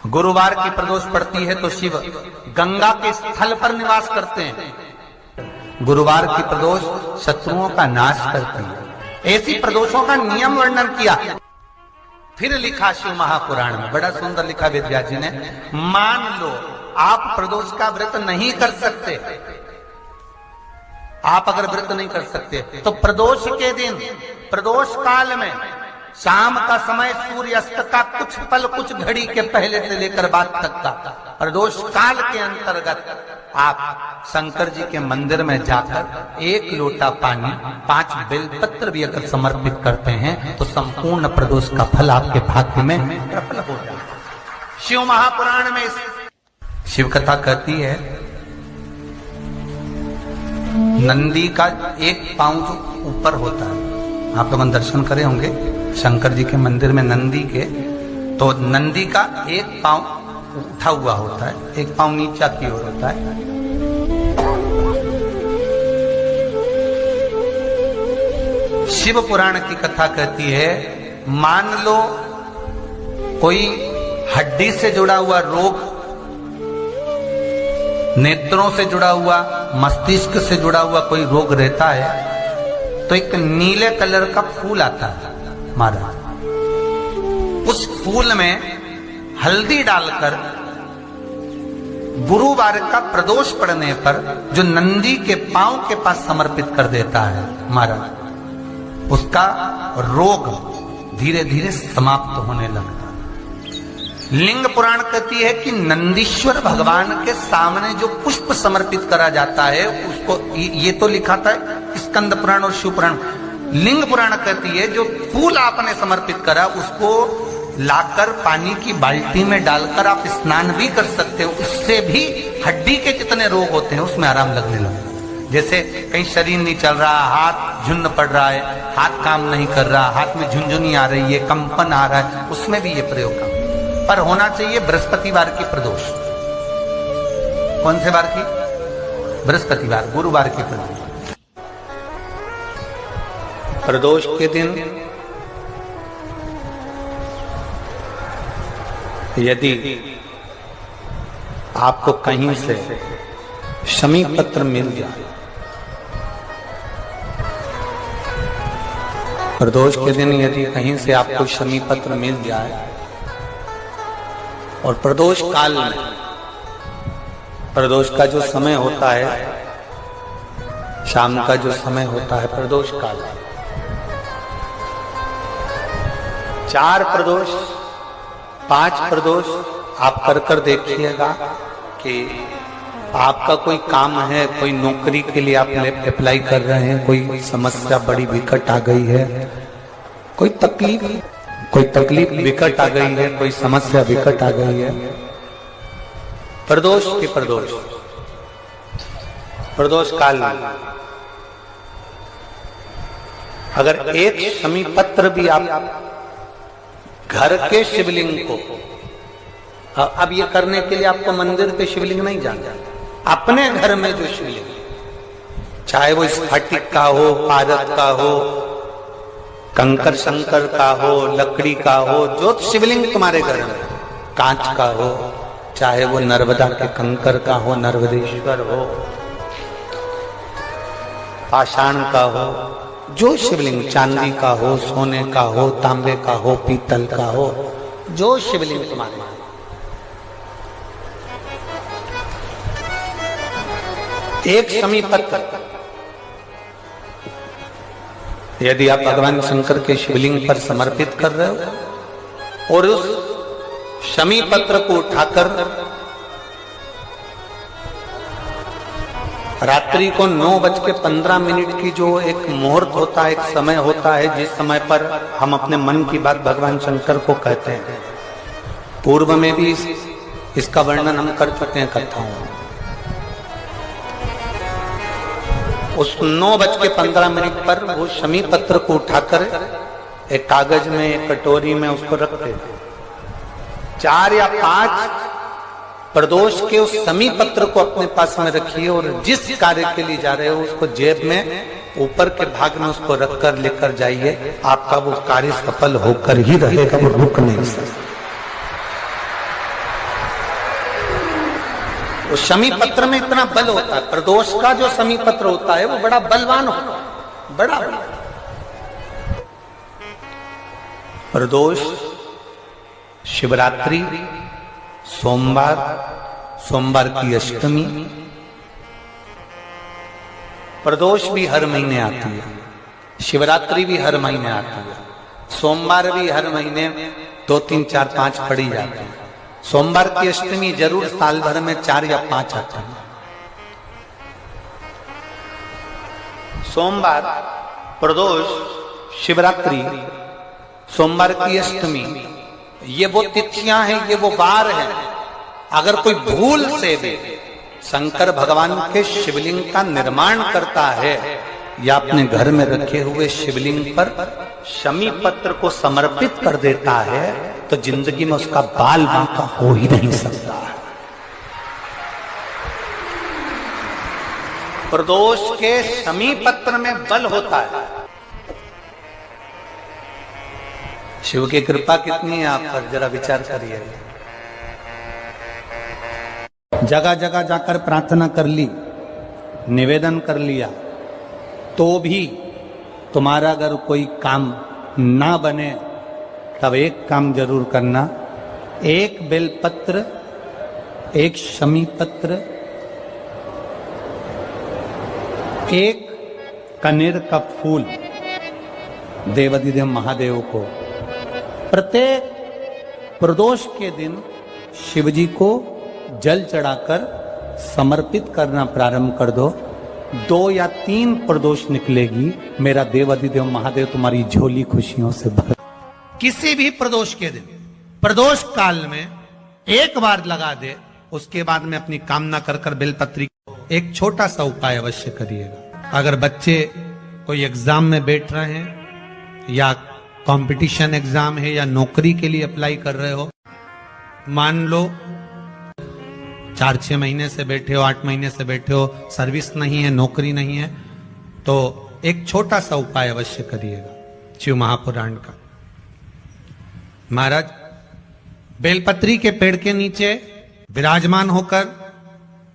गुरुवार की प्रदोष पड़ती है तो शिव गंगा के स्थल पर निवास करते हैं। गुरुवार की प्रदोष शत्रुओं का नाश करती है। ऐसी प्रदोषों का नियम वर्णन किया। फिर लिखा शिव महापुराण में, बड़ा सुंदर लिखा वेदव्यास जी ने, मान लो आप प्रदोष का व्रत नहीं कर सकते, आप अगर व्रत नहीं कर सकते तो प्रदोष के दिन, प्रदोष काल में शाम का समय सूर्यास्त का कुछ पल, कुछ घड़ी के पहले से लेकर बाद तक का प्रदोष काल के अंतर्गत आप शंकर जी के मंदिर में जाकर 1 लोटा पानी, 5 बेलपत्र भी अगर समर्पित करते हैं तो संपूर्ण प्रदोष का फल आपके भाग्य में प्रबल हो जाए। शिव महापुराण में शिव कथा कहती है, नंदी का एक पांव जो ऊपर होता है, आप लोग दर्शन करे होंगे शंकर जी के मंदिर में नंदी के, तो नंदी का एक पांव उठा हुआ होता है, एक पांव नीचा की ओर होता है। शिव पुराण की कथा कहती है, मान लो कोई हड्डी से जुड़ा हुआ रोग, नेत्रों से जुड़ा हुआ, मस्तिष्क से जुड़ा हुआ कोई रोग रहता है तो एक नीले कलर का फूल आता है महाराज, उस फूल में हल्दी डालकर गुरुवार का प्रदोष पड़ने पर जो नंदी के पांव के पास समर्पित कर देता है महाराज, उसका रोग धीरे धीरे समाप्त होने लगता है। लिंग पुराण कहती है कि नंदीश्वर भगवान के सामने जो पुष्प समर्पित करा जाता है उसको, ये तो लिखा था स्कंद पुराण और शिव पुराण, लिंग पुराण कहती है जो फूल आपने समर्पित करा उसको लाकर पानी की बाल्टी में डालकर आप स्नान भी कर सकते हो, उससे भी हड्डी के जितने रोग होते हैं उसमें आराम लगने लगे। जैसे कहीं शरीर नहीं चल रहा, हाथ झुन्न पड़ रहा है, हाथ काम नहीं कर रहा, हाथ में झुनझुनी आ रही है, कंपन आ रहा है, उसमें भी ये प्रयोग काम। पर होना चाहिए बृहस्पतिवार की प्रदोष। कौन से बार की? बृहस्पतिवार, गुरुवार की प्रदोष। प्रदोष के दिन यदि आपको कहीं से शमी पत्र मिल जाए, प्रदोष के दिन यदि कहीं से आपको शमी पत्र मिल जाए और प्रदोष काल में, प्रदोष का जो समय होता है, शाम का जो समय होता है प्रदोष काल, 4 प्रदोष, 5 प्रदोष आप कर देखिएगा कि आपका कोई काम है, कोई नौकरी के लिए आप अप्लाई कर रहे हैं, कोई समस्या बड़ी विकट आ गई है, कोई तकलीफ विकट आ गई है, कोई समस्या विकट आ गई है, प्रदोष के प्रदोष काल में अगर एक शमी पत्र भी आप घर के शिवलिंग को, अब ये करने के लिए आपको मंदिर पे शिवलिंग नहीं जाना, अपने घर में जो शिवलिंग, चाहे वो स्फटिक का हो, पारद का हो, कंकर शंकर का हो, लकड़ी का हो, जो शिवलिंग तुम्हारे घर में, कांच का हो, चाहे वो नर्मदा के कंकर का हो, नर्मदेश्वर हो, पाषाण का हो, जो शिवलिंग, चांदी का हो, सोने का हो, तांबे का हो, पीतल का हो, जो शिवलिंग तुम्हारे, एक शमी पत्र यदि आप भगवान शंकर के शिवलिंग पर समर्पित कर रहे हो और उस शमी पत्र को उठाकर रात्रि को 9:15 की जो एक मुहूर्त होता है, एक समय होता है जिस समय पर हम अपने मन की बात भगवान शंकर को कहते हैं, पूर्व में भी इसका वर्णन हम कर चुके हैं कथाओं में। उस 9:15 पर वो शमी पत्र को उठाकर एक कागज में, एक कटोरी में उसको रखते, 4 या 5 प्रदोष के उस शमी पत्र को अपने पास में रखिए और जिस कार्य के लिए जा रहे हो उसको जेब में ऊपर के भाग में उसको रखकर लेकर जाइए, आपका वो कार्य सफल होकर ही रहेगा, वो रुक नहीं सकता। वो शमी पत्र में इतना बल होता है, प्रदोष का जो शमी पत्र होता है वो बड़ा बलवान होता है, बड़ा बल। प्रदोष, शिवरात्रि, सोमवार, सोमवार की अष्टमी। प्रदोष भी हर महीने आती है, शिवरात्रि भी हर महीने आती है, सोमवार भी हर महीने 2, 3, 4, 5 पड़ी जाती है। सोमवार की अष्टमी जरूर साल भर में 4 या 5 आती है। सोमवार, प्रदोष, शिवरात्रि, सोमवार की अष्टमी, ये वो तिथियां हैं, ये वो वार हैं। अगर कोई भूल से भी शंकर भगवान के शिवलिंग का निर्माण करता है या अपने घर में रखे हुए शिवलिंग पर शमी पत्र को समर्पित कर देता है तो जिंदगी में उसका बाल बांका हो ही नहीं सकता। प्रदोष के शमी पत्र में बल होता है। शिव की कृपा कितनी है आप पर, जरा विचार करिए। जगह जगह जाकर प्रार्थना कर ली, निवेदन कर लिया, तो भी तुम्हारा अगर कोई काम ना बने तब एक काम जरूर करना, एक बेलपत्र, एक शमी पत्र, एक कनेर का फूल देवाधिदेव महादेव को प्रत्येक प्रदोष के दिन शिवजी को जल चढ़ाकर समर्पित करना प्रारंभ कर दो। 2 या 3 प्रदोष निकलेगी, मेरा देवाधिदेव महादेव तुम्हारी झोली खुशियों से भर। किसी भी प्रदोष के दिन, प्रदोष काल में एक बार लगा दे, उसके बाद में अपनी कामना कर कर बेलपत्री। एक छोटा सा उपाय अवश्य करिएगा। अगर बच्चे कोई एग्जाम में बैठ रहे हैं या कंपटीशन एग्जाम है या नौकरी के लिए अप्लाई कर रहे हो, मान लो 4-6 महीने से बैठे हो, 8 महीने से बैठे हो, सर्विस नहीं है, नौकरी नहीं है, तो एक छोटा सा उपाय अवश्य करिएगा शिव महापुराण का। महाराज बेलपत्री के पेड़ के नीचे विराजमान होकर,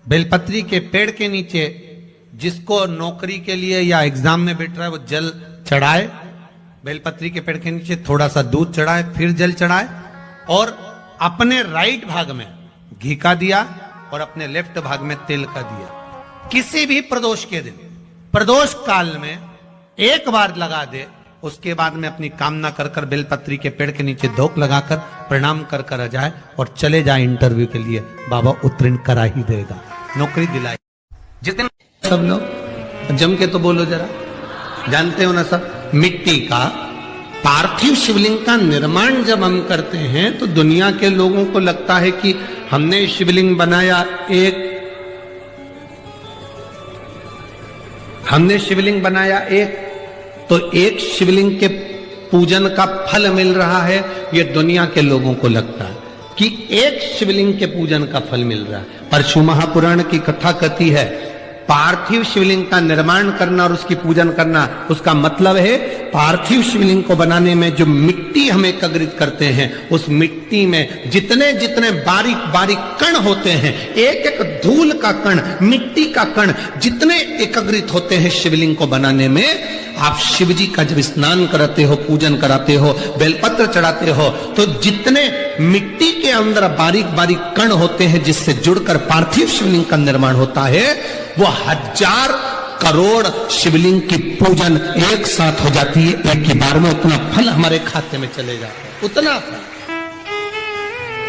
बेलपत्री के पेड़ के नीचे जिसको नौकरी के लिए या एग्जाम में बैठ रहा है वो जल चढ़ाए, बेलपत्री के पेड़ के नीचे थोड़ा सा दूध चढ़ाए, फिर जल चढ़ाए और अपने राइट भाग में घी का दिया और अपने लेफ्ट भाग में तेल का दिया। किसी भी प्रदोष के दिन, प्रदोष काल में एक बार लगा दे, उसके बाद में अपनी कामना कर कर बेलपत्री के पेड़ के नीचे धोख लगाकर प्रणाम कर कर आ जाए और चले जाए इंटरव्यू के लिए, बाबा उत्तीर्ण करा ही देगा, नौकरी दिलाई। जितने सब लोग जम के तो बोलो जरा, जानते हो ना सब, मिट्टी का पार्थिव शिवलिंग का निर्माण जब हम करते हैं तो दुनिया के लोगों को लगता है कि हमने शिवलिंग बनाया, हमने शिवलिंग बनाया एक, तो एक शिवलिंग के पूजन का फल मिल रहा है। ये दुनिया के लोगों को लगता है कि एक शिवलिंग के पूजन का फल मिल रहा है, पर शिव महापुराण की कथा कहती है पार्थिव शिवलिंग का निर्माण करना और उसकी पूजन करना, उसका मतलब है पार्थिव शिवलिंग को बनाने में जो मिट्टी हम एकत्रित करते हैं, उस मिट्टी में जितने जितने बारीक बारीक कण होते हैं, एक एक धूल का कण, मिट्टी का कण जितने एकत्रित होते हैं शिवलिंग को बनाने में, आप शिवजी का जब स्नान कराते हो, पूजन कराते हो, बेलपत्र चढ़ाते हो, तो जितने मिट्टी के अंदर बारीक बारीक कण होते हैं जिससे जुड़कर पार्थिव शिवलिंग का निर्माण होता है, वो 1000 करोड़ शिवलिंग की पूजन एक साथ हो जाती है, एक ही बार में। उतना फल हमारे खाते में चले जाता है, उतना फल।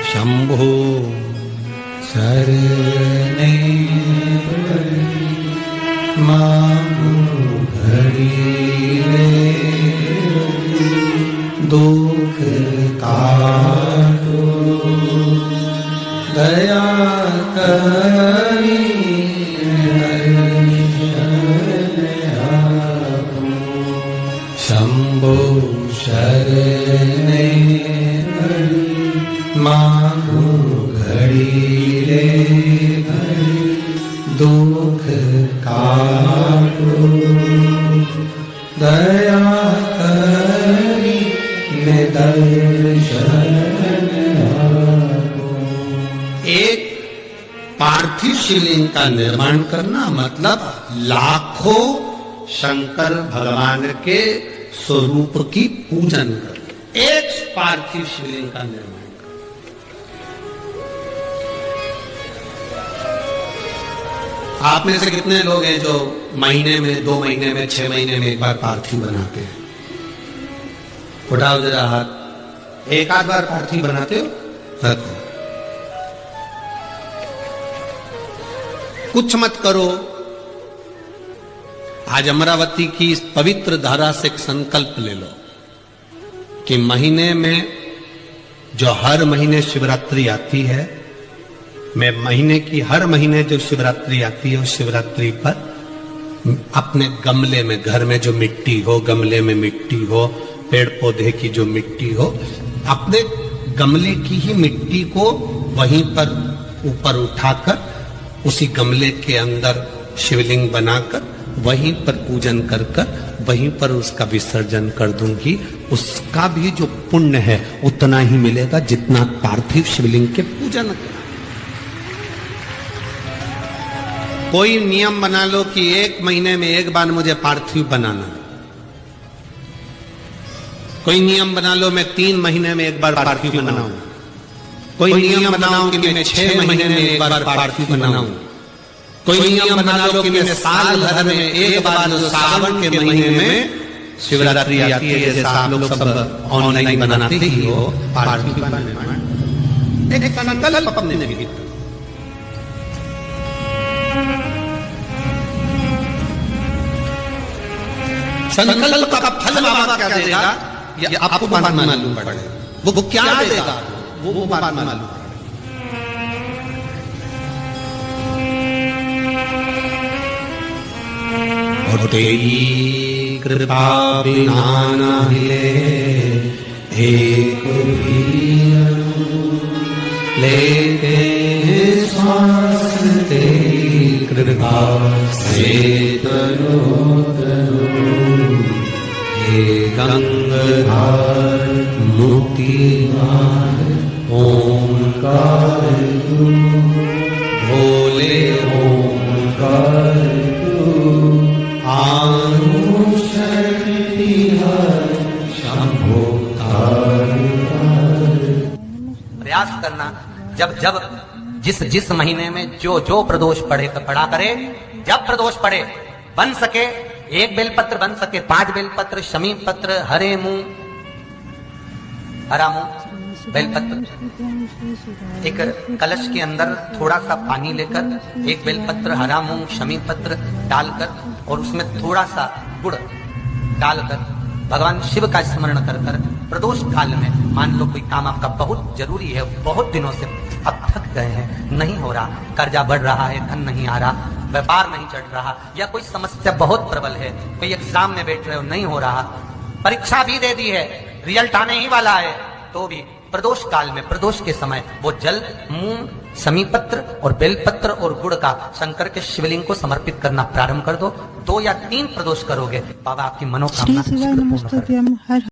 शंभो शरणे मांगो घड़ी दुख काटो दया करी शंभो शरणे मांगो घड़ी रे दुख काटो दया करी दर्शन। एक पार्थिव शिवलिंग का निर्माण करना मतलब लाखों शंकर भगवान के स्वरूप की पूजन कर, एक पार्थिव शिवलिंग का निर्माण। आप में से कितने लोग हैं जो महीने में, 2 महीने में, 6 महीने में एक बार पार्थिव बनाते हैं? उठाओ जरा हाथ। एक आध बार पार्थिव बनाते हो? रखो। कुछ मत करो। आज अमरावती की इस पवित्र धारा से एक संकल्प ले लो कि महीने में जो हर महीने शिवरात्रि आती है, मैं महीने की हर महीने जो शिवरात्रि आती है उस शिवरात्रि पर अपने गमले में, घर में जो मिट्टी हो, गमले में मिट्टी हो, पेड़ पौधे की जो मिट्टी हो, अपने गमले की ही मिट्टी को वहीं पर ऊपर उठाकर उसी गमले के अंदर शिवलिंग बनाकर वहीं पर पूजन कर वहीं पर उसका विसर्जन कर दूंगी। उसका भी जो पुण्य है उतना ही मिलेगा जितना पार्थिव शिवलिंग के पूजन का। कोई नियम बना लो कि 1 महीने में एक बार मुझे पार्थिव बनाना। कोई नियम बना लो मैं 3 महीने में एक बार पार्थिव बनाऊं। कोई नियम बनाओ कि मैं 6 महीने में एक बार पार्थिव बनाऊं। कोई नियम बना लो कि मैं साल भर में एक बार, जो सावन के महीने में शिवरात्रि आती है, जैसा आप लोग सब ऑनलाइन बनाते ही हो, पार्थिव बनाना। एक संकल्प अपने भी संकल्प का फल बाबा क्या देगा ये आपको मालूम पड़ेगा। वो क्या देगा वो बात मालूम। और तेरी कृपा बिना न हिले एक भी लेते श्वास तेरी कृपा से तनो हे गंगाधर मुक्तिदार ओंकार तू, भोले ओंकार तू, आनु शक्ति हर शंभो प्रयास करना। जब जब जिस महीने में जो प्रदोष पड़ा करे, जब प्रदोष पड़े, बन सके 1 बेलपत्र, बन सके 5 बेलपत्र, शमी पत्र, हरे मुंह, हरा मुंह, बेलपत्र, एक कलश के अंदर थोड़ा सा पानी लेकर 1 बेलपत्र, हरा मूंग, शमी पत्र डालकर और उसमें थोड़ा सा गुड़ डालकर भगवान शिव का स्मरण कर प्रदोष काल में, मान लो कोई काम आपका बहुत जरूरी है, बहुत दिनों से अब थक गए हैं, नहीं हो रहा, कर्जा बढ़ रहा है, धन नहीं आ रहा, व्यापार नहीं चढ़ रहा, या कोई समस्या बहुत प्रबल है, कोई एग्जाम में बैठ रहे हो नहीं हो रहा, परीक्षा भी दे दी है, रिजल्ट आने ही वाला है, तो भी प्रदोष काल में, प्रदोष के समय वो जल, मूंग, शमी पत्र और बेलपत्र और गुड़ का शंकर के शिवलिंग को समर्पित करना प्रारंभ कर दो। 2 या 3 प्रदोष करोगे, बाबा आपकी मनोकामना पूर्ण करेंगे।